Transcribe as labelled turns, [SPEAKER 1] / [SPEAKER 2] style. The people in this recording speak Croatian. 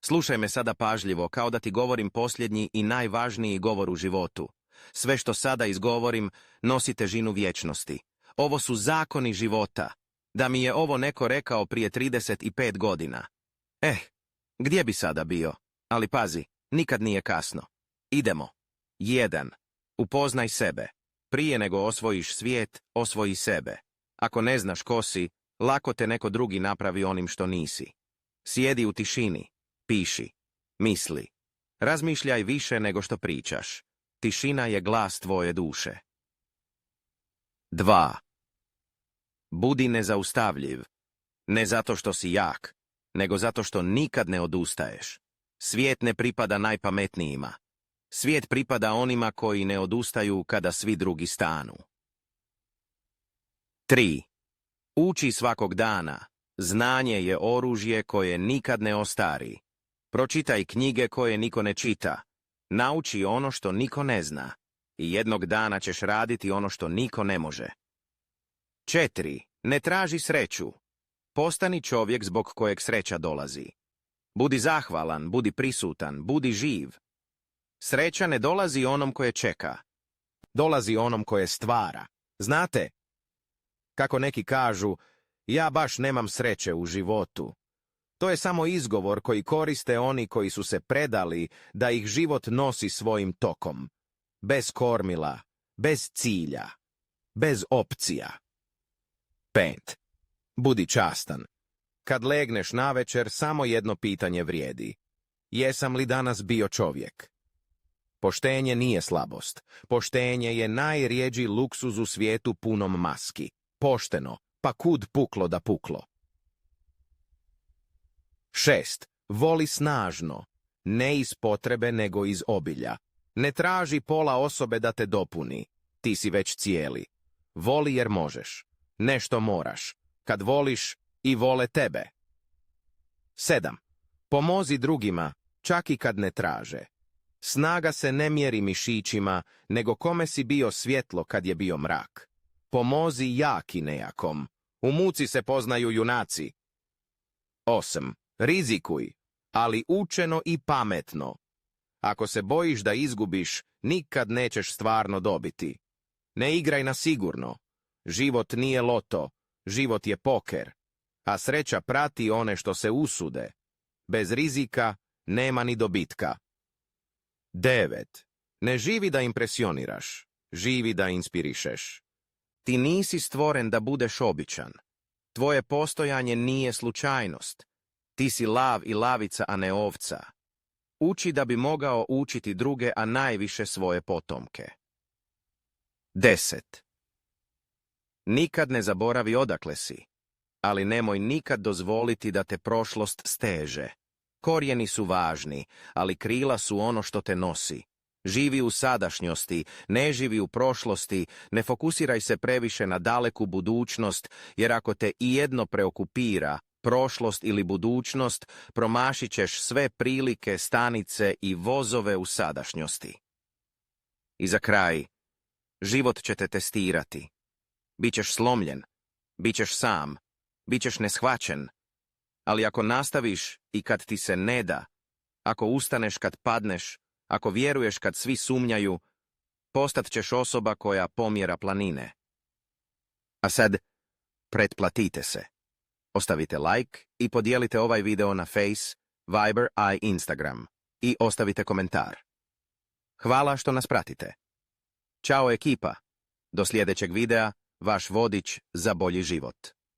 [SPEAKER 1] Slušaj me sada pažljivo, kao da ti govorim posljednji i najvažniji govor u životu. Sve što sada izgovorim nosi težinu vječnosti. Ovo su zakoni života. Da mi je ovo neko rekao prije 35 godina. Gdje bi sada bio? Ali pazi, nikad nije kasno. Idemo. 1. Upoznaj sebe. Prije nego osvojiš svijet, osvoji sebe. Ako ne znaš ko si, lako te neko drugi napravi onim što nisi. Sjedi u tišini, piši, misli. Razmišljaj više nego što pričaš. Tišina je glas tvoje duše. 2. Budi nezaustavljiv. Ne zato što si jak, nego zato što nikad ne odustaješ. Svijet ne pripada najpametnijima. Svijet pripada onima koji ne odustaju kada svi drugi stanu. 3. Uči svakog dana. Znanje je oružje koje nikad ne ostari. Pročitaj knjige koje niko ne čita. Nauči ono što niko ne zna. I jednog dana ćeš raditi ono što niko ne može. 4. Ne traži sreću. Postani čovjek zbog kojeg sreća dolazi. Budi zahvalan, budi prisutan, budi živ. Sreća ne dolazi onom koje čeka. Dolazi onom koje stvara. Znate, kako neki kažu, ja baš nemam sreće u životu. To je samo izgovor koji koriste oni koji su se predali da ih život nosi svojim tokom. Bez kormila, bez cilja, bez opcija. 5. Budi častan. Kad legneš navečer, samo jedno pitanje vrijedi. Jesam li danas bio čovjek? Poštenje nije slabost. Poštenje je najrjeđi luksuz u svijetu punom maski. Pošteno, pa kud puklo da puklo. 6. Voli snažno. Ne iz potrebe, nego iz obilja. Ne traži pola osobe da te dopuni. Ti si već cijeli. Voli jer možeš. Nešto moraš. Kad voliš, i vole tebe. 7. Pomozi drugima, čak i kad ne traže. Snaga se ne mjeri mišićima, nego kome si bio svjetlo kad je bio mrak. Pomozi jaki nejakom. U muci se poznaju junaci. 8. Rizikuj, ali učeno i pametno. Ako se bojiš da izgubiš, nikad nećeš stvarno dobiti. Ne igraj na sigurno. Život nije loto, život je poker. A sreća prati one što se usude. Bez rizika nema ni dobitka. 9. Ne živi da impresioniraš, živi da inspirišeš. Ti nisi stvoren da budeš običan. Tvoje postojanje nije slučajnost. Ti si lav i lavica, a ne ovca. Uči da bi mogao učiti druge, a najviše svoje potomke. 10. Nikad ne zaboravi odakle si, ali nemoj nikad dozvoliti da te prošlost steže. Korijeni su važni, ali krila su ono što te nosi. Živi u sadašnjosti, ne živi u prošlosti, ne fokusiraj se previše na daleku budućnost, jer ako te ijedno preokupira, prošlost ili budućnost, promašit ćeš sve prilike, stanice i vozove u sadašnjosti. I za kraj, život će te testirati. Bićeš slomljen, bićeš sam, bićeš neshvaćen, ali ako nastaviš i kad ti se ne da, ako ustaneš kad padneš, ako vjeruješ kad svi sumnjaju, postat ćeš osoba koja pomjera planine. A sad, pretplatite se. Ostavite like i podijelite ovaj video na Face, Viber i Instagram. I ostavite komentar. Hvala što nas pratite. Ćao ekipa. Do sljedećeg videa, vaš vodič za bolji život.